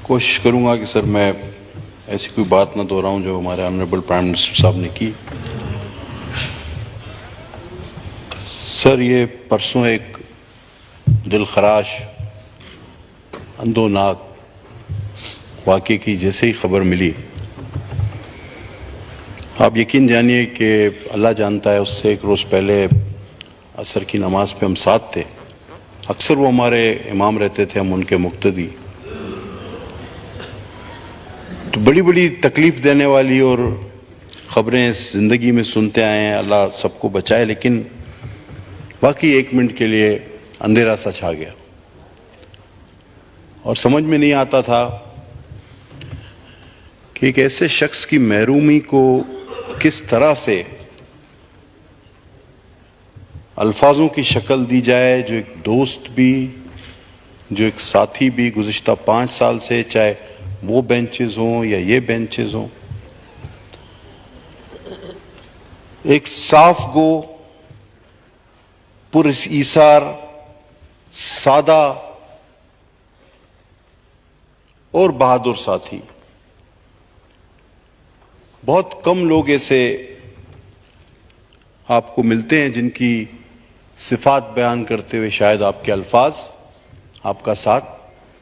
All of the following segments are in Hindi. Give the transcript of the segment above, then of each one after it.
कोशिश करूंगा कि सर मैं ऐसी कोई बात ना दोहराऊं जो हमारे ऑनरेबल प्राइम मिनिस्टर साहब ने की। सर, ये परसों एक दिलखराश अंदोनाक वाक़े की जैसे ही खबर मिली, आप यकीन जानिए कि अल्लाह जानता है, उससे एक रोज़ पहले असर की नमाज पे हम साथ थे। अक्सर वो हमारे इमाम रहते थे, हम उनके मुक्तदी। तो बड़ी बड़ी तकलीफ़ देने वाली और ख़बरें ज़िंदगी में सुनते आए हैं, अल्लाह सबको बचाए, लेकिन वाकई एक मिनट के लिए अंधेरा सा छा गया और समझ में नहीं आता था कि एक ऐसे शख्स की महरूमी को किस तरह से अल्फाजों की शक्ल दी जाए, जो एक दोस्त भी, जो एक साथी भी गुज़िश्ता 5 साल से, चाहे वो बेंचेस हों या ये बेंचेस हों, एक साफ गो, पुरईसार, सादा और बहादुर साथी। बहुत कम लोग ऐसे आपको मिलते हैं जिनकी सिफात बयान करते हुए शायद आपके अल्फाज आपका साथ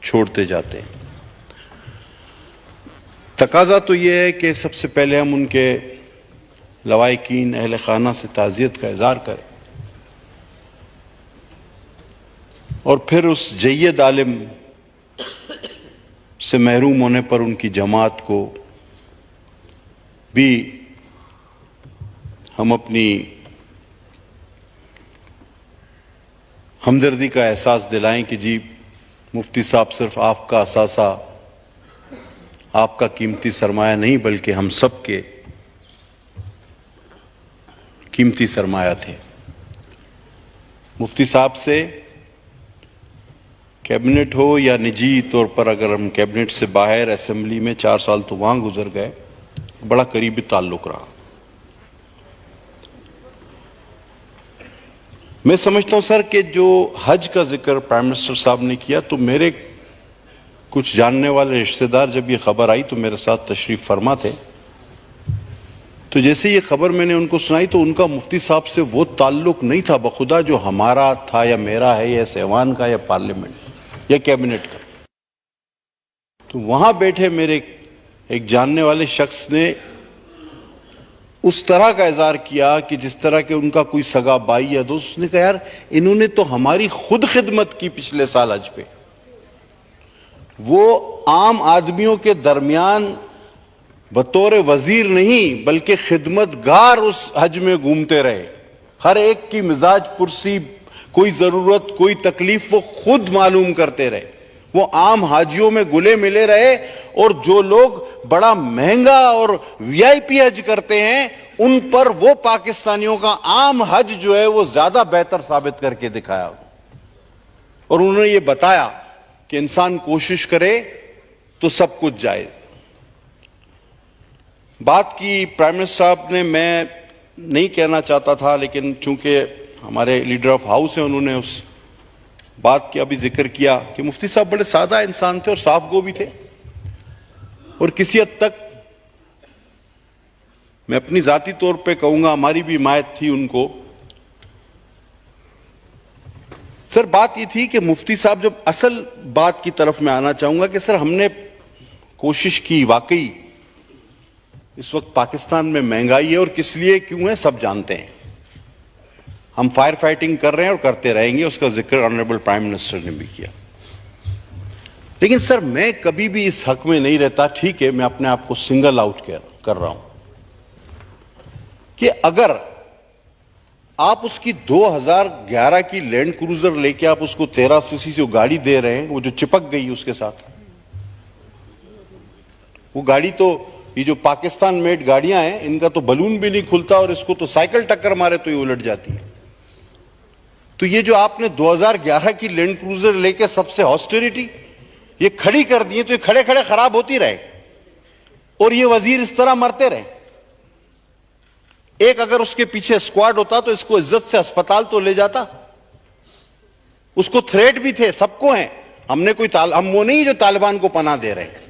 छोड़ते जाते हैं। तकाजा तो यह है कि सबसे पहले हम उनके लवाहिकीन अहले खाना से ताज़ियत का इज़हार करें और फिर उस जय्यद आलिम से महरूम होने पर उनकी जमात को भी हम अपनी हमदर्दी का एहसास दिलाएं कि जी मुफ्ती साहब सिर्फ आपका असासा, आपका कीमती सरमाया नहीं, बल्कि हम सब के कीमती सरमाया थे। मुफ्ती साहब से कैबिनेट हो या निजी तौर पर, अगर हम कैबिनेट से बाहर असेंबली में 4 साल तो वहां गुजर गए, बड़ा करीबी ताल्लुक रहा। मैं समझता हूं सर कि जो हज का जिक्र प्राइम मिनिस्टर साहब ने किया, तो मेरे कुछ जानने वाले रिश्तेदार जब ये खबर आई तो मेरे साथ तशरीफ फरमा थे। तो जैसे ये खबर मैंने उनको सुनाई तो उनका मुफ्ती साहब से वो ताल्लुक नहीं था बखुदा जो हमारा था या मेरा है या सेवान का या पार्लियामेंट या कैबिनेट का। तो वहां बैठे मेरे एक जानने वाले शख्स ने उस तरह का इज़हार किया कि जिस तरह के उनका कोई सगा भाई या दोस्त। उसने कहा, यार इन्होंने तो हमारी खुद खिदमत की पिछले साल हज पे। वो आम आदमियों के दरमियान बतौर वजीर नहीं बल्कि खिदमतगार उस हज में घूमते रहे। हर एक की मिजाज पुरसी, कोई जरूरत, कोई तकलीफ वो खुद मालूम करते रहे। वो आम हाजियों में गुले मिले रहे और जो लोग बड़ा महंगा और वीआईपी हज करते हैं, उन पर वो पाकिस्तानियों का आम हज जो है वो ज्यादा बेहतर साबित करके दिखाया। और उन्होंने ये बताया कि इंसान कोशिश करे तो सब कुछ जायज। बात की प्राइम मिनिस्टर साहब ने, मैं नहीं कहना चाहता था, लेकिन चूंकि हमारे लीडर ऑफ हाउस हैं, उन्होंने उस बात की अभी जिक्र किया कि मुफ्ती साहब बड़े सादा इंसान थे और साफ गो भी थे। और किसी हद तक मैं अपनी जाती तौर पे कहूंगा हमारी भी हिमायत थी उनको। सर, बात ये थी कि मुफ्ती साहब, जब असल बात की तरफ मैं आना चाहूंगा कि सर हमने कोशिश की, वाकई इस वक्त पाकिस्तान में महंगाई है और किस लिए क्यों है सब जानते हैं। हम फायर फाइटिंग कर रहे हैं और करते रहेंगे, उसका जिक्र ऑनरेबल प्राइम मिनिस्टर ने भी किया। लेकिन सर मैं कभी भी इस हक में नहीं रहता, ठीक है मैं अपने आप को सिंगल आउट कर रहा हूं, कि अगर आप उसकी 2011 की लैंड क्रूजर लेके आप उसको 13 सीसी से गाड़ी दे रहे हैं, वो जो चिपक गई उसके साथ, वो गाड़ी तो, ये जो पाकिस्तान मेड गाड़ियां हैं, इनका तो बलून भी नहीं खुलता और इसको तो साइकिल टक्कर मारे तो ये उलट जाती है। तो ये जो आपने 2011 की लैंड क्रूजर लेके सबसे ऑस्टेरिटी ये खड़ी कर दी है, तो ये खड़े खड़े खराब होती रहे और ये वजीर इस तरह मरते रहे। एक अगर उसके पीछे स्क्वाड होता तो इसको इज्जत से अस्पताल तो ले जाता। उसको थ्रेट भी थे, सबको हैं, हमने कोई हम वो नहीं जो तालिबान को पनाह दे रहे हैं,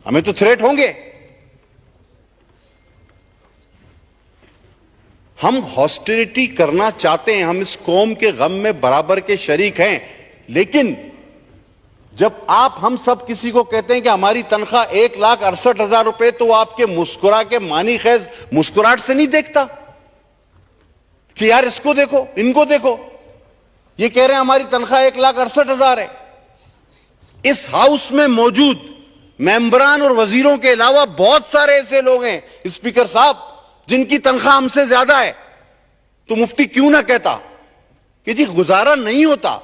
हमें तो थ्रेट होंगे। हम हॉस्टिलिटी करना चाहते हैं, हम इस कौम के गम में बराबर के शरीक हैं, लेकिन जब आप हम सब किसी को कहते हैं कि हमारी तनख्वाह 1,68,000 रुपए, तो वो आपके मुस्कुरा के मानी खैज मुस्कुराहट से नहीं देखता कि यार इसको देखो, इनको देखो, ये कह रहे हैं हमारी तनख्वाह 1,68,000 है। इस हाउस में मौजूद मेंबरान और वजीरों के अलावा बहुत सारे ऐसे लोग हैं स्पीकर साहब जिनकी तनख्वाह हमसे ज्यादा है। तो मुफ्ती क्यों ना कहता कि जी गुजारा नहीं होता,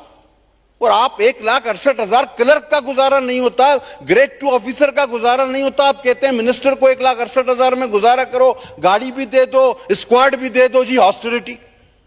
और आप 1,68,000 क्लर्क का गुजारा नहीं होता, ग्रेड 2 ऑफिसर का गुजारा नहीं होता, आप कहते हैं मिनिस्टर को 1,68,000 में गुजारा करो, गाड़ी भी दे दो, स्क्वाड भी दे दो, जी हॉस्टिलिटी।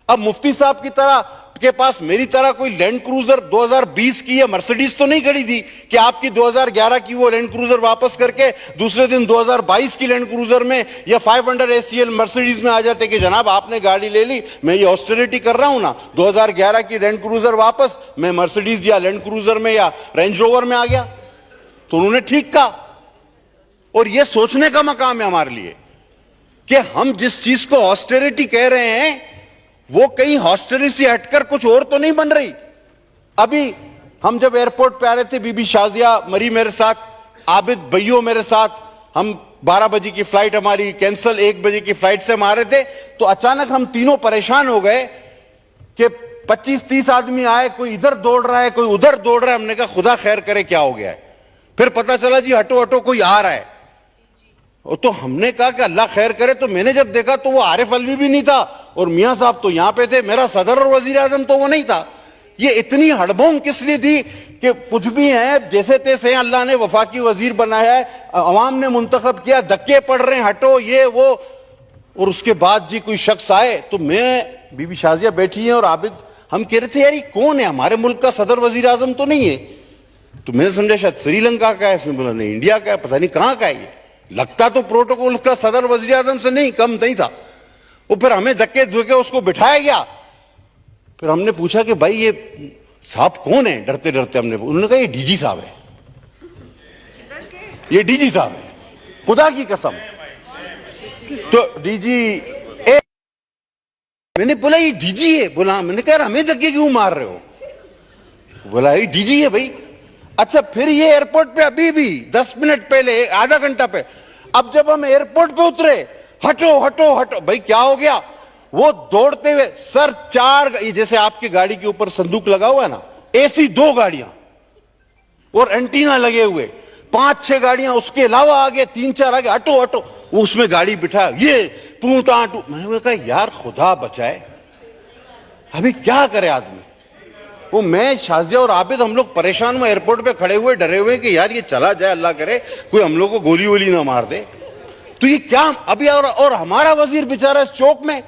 अब मुफ्ती साहब की तरह के पास मेरी तरह कोई लैंड क्रूजर 2020 की या मर्सिडीज तो नहीं खड़ी थी कि आपकी 2011 की वो लैंड क्रूजर वापस करके दूसरे दिन 2022 की लैंड क्रूजर में या 500 ACL मर्सिडीज में आ जाते कि जनाब आपने गाड़ी ले ली, मैं ये ऑस्टेरिटी कर रहा हूं ना, 2011 की लैंड क्रूजर वापस, मैं मर्सिडीज या लैंड क्रूजर में या रेंज रोवर में आ गया। तो उन्होंने ठीक कहा, और ये सोचने का मकाम है हमारे लिए कि हम जिस चीज को ऑस्टेरिटी कह रहे हैं वो कहीं हॉस्टेलिटी से हटकर कुछ और तो नहीं बन रही। अभी हम जब एयरपोर्ट पे आ रहे थे, बीबी शाजिया मरी मेरे साथ, आबिद भैयो मेरे साथ, हम 12 बजे की फ्लाइट हमारी कैंसिल, 1 बजे की फ्लाइट से हम आ रहे थे, तो अचानक हम तीनों परेशान हो गए कि 25-30 आदमी आए, कोई इधर दौड़ रहा है, कोई उधर दौड़ रहा है। हमने कहा खुदा खैर करे क्या हो गया है। फिर पता चला जी हटो हटो कोई आ रहा है, तो हमने कहा कि अल्लाह खैर करे। तो मैंने जब देखा तो वो आरिफ अलवी भी नहीं था और मियां साहब तो यहां पे थे, मेरा सदर और वजीर आजम तो वो नहीं था। ये इतनी हड़बोंग किस लिए थी कि कुछ भी है जैसे तैसे अल्लाह ने वफाकी वजीर बनाया है, अवाम ने मुंतखब किया, धक्के पड़ रहे हैं, हटो ये वो, और उसके बाद जी कोई शख्स आए, तो मैं बीबी शाजिया बैठी है और आबिद, हम कह रहे थे यार ये कौन है, हमारे मुल्क का सदर वजीर आजम तो नहीं है। तो मैंने समझा शायद श्रीलंका का है, इसने बोला नहीं इंडिया का है, पता नहीं कहां का है ये, लगता तो प्रोटोकॉल का सदर वजीर आजम से नहीं कम नहीं था। वो फिर हमें धक्के धुके उसको बिठाया गया। फिर हमने पूछा कि भाई ये साहब कौन है, डरते डरते हमने, उन्होंने कहा ये डीजी साहब है, ये डीजी साहब है, खुदा की कसम। तो डीजी मैंने बोला ये डीजी है, बोला, मैंने कहा हमें धक्के क्यों मार रहे हो, बोला ये डीजी है भाई। अच्छा फिर ये एयरपोर्ट पे अभी भी 10 मिनट पहले, आधा घंटा पे, अब जब हम एयरपोर्ट पे उतरे, हटो हटो हटो, भाई क्या हो गया, वो दौड़ते हुए सर 4, जैसे आपकी गाड़ी के ऊपर संदूक लगा हुआ है ना, ऐसी 2 गाड़ियां और एंटीना लगे हुए, 5-6 गाड़ियां उसके अलावा आगे, 3-4 आगे, हटो हटो, वो उसमें गाड़ी बिठा, ये पूटा टू। मैंने कहा यार खुदा बचाए, अभी क्या करे आदमी। वो मैं, शाजिया और आबिद, हम लोग परेशान हुए, एयरपोर्ट पे खड़े हुए डरे हुए कि यार ये चला जाए, अल्लाह करे कोई हम लोग को गोली वोली ना मार दे। तो ये क्या अभी, और हमारा वजीर बेचारा चौक में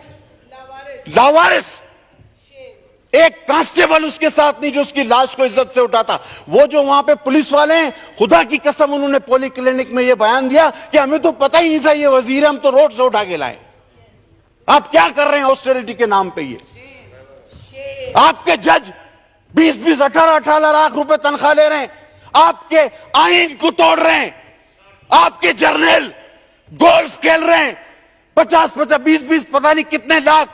लावारिस, एक कांस्टेबल उसके साथ नहीं जो उसकी लाश को इज्जत से उठाता। वो जो वहां पे पुलिस वाले हैं, खुदा की कसम उन्होंने पोली क्लिनिक में ये बयान दिया कि हमें तो पता ही नहीं था ये वजीर, हम तो रोड से उठा के लाए। आप क्या कर रहे हैं ऑस्टेरिटी के नाम पे, ये आपके जज 20-20, 18-18 लाख रुपए तनख्वाह ले रहे हैं, आपके आईन को तोड़ रहे हैं, आपके जर्नल गोल्फ खेल रहे हैं 50-50, 20-20 पता नहीं कितने लाख,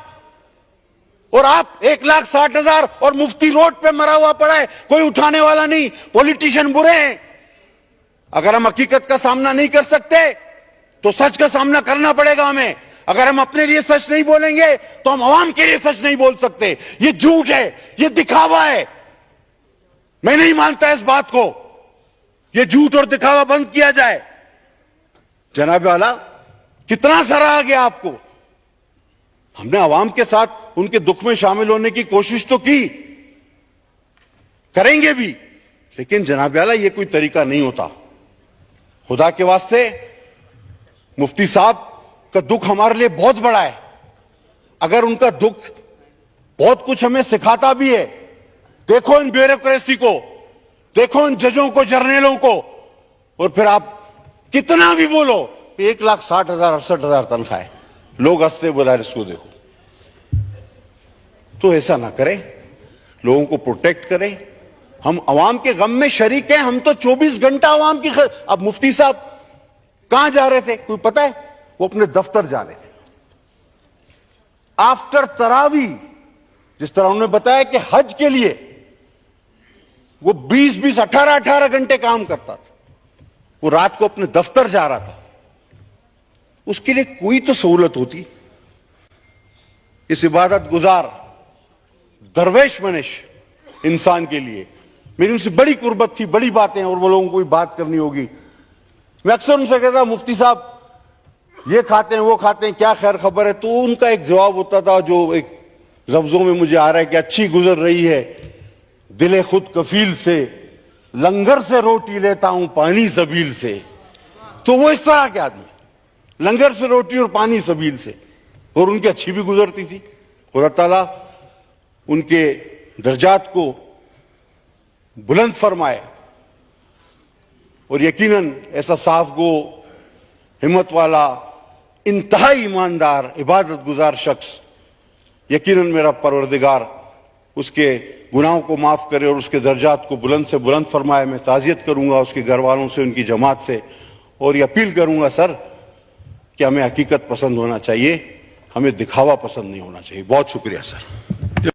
और आप 1,60,000 और मुफ्ती रोड पे मरा हुआ पड़ा है, कोई उठाने वाला नहीं। पॉलिटिशियन बुरे हैं। अगर हम हकीकत का सामना नहीं कर सकते तो सच का सामना करना पड़ेगा हमें। अगर हम अपने लिए सच नहीं बोलेंगे तो हम आवाम के लिए सच नहीं बोल सकते। ये झूठ है, ये दिखावा है, मैं नहीं मानता इस बात को। ये झूठ और दिखावा बंद किया जाए। जनाब वाला कितना सराहा गया आपको, हमने आवाम के साथ उनके दुख में शामिल होने की कोशिश तो की, करेंगे भी, लेकिन जनाब वाला ये कोई तरीका नहीं होता। खुदा के वास्ते मुफ्ती साहब का दुख हमारे लिए बहुत बड़ा है। अगर उनका दुख बहुत कुछ हमें सिखाता भी है, देखो इन ब्यूरोक्रेसी को, देखो इन जजों को, जर्नलों को, और फिर आप कितना भी बोलो 1,60,000 68,000 तनख्वाह है, लोग हंसते बोला इसको देखो। तो ऐसा ना करें, लोगों को प्रोटेक्ट करें, हम अवाम के गम में शरीक हैं। हम तो 24 घंटा अवाम की अब मुफ्ती साहब कहां जा रहे थे कोई पता है? वो अपने दफ्तर जा रहे थे आफ्टर तरावी। जिस तरह उन्होंने बताया कि हज के लिए वो 20-20, 18-18 घंटे काम करता था, वो रात को अपने दफ्तर जा रहा था। उसके लिए कोई तो सहूलत होती। इस इबादत गुजार दरवेश मनिश इंसान के लिए मेरी उनसे बड़ी कुर्बत थी, बड़ी बातें और वो लोगों को भी बात करनी होगी। मैं अक्सर उनसे कहता मुफ्ती साहब ये खाते हैं वो खाते हैं, क्या खैर खबर है? तो उनका एक जवाब होता था जो एक लफ्जों में मुझे आ रहा है कि अच्छी गुजर रही है, दिले खुद कफील से, लंगर से रोटी लेता हूं पानी सबील से। तो वो इस तरह के आदमी, लंगर से रोटी और पानी सबील से, और उनकी अच्छी भी गुजरती थी। खुदा ताला उनके दर्जात को बुलंद फरमाए और यकीनन ऐसा साफ गो, हिम्मत वाला, इंतहाई ईमानदार, इबादत गुजार शख्स यकीनन मेरा परवरदिगार उसके गुनाहों को माफ करे और उसके दर्जात को बुलंद से बुलंद फरमाए। मैं ताज़ियत करूंगा उसके घर वालों से, उनकी जमात से, और ये अपील करूंगा सर कि हमें हकीकत पसंद होना चाहिए, हमें दिखावा पसंद नहीं होना चाहिए। बहुत शुक्रिया सर।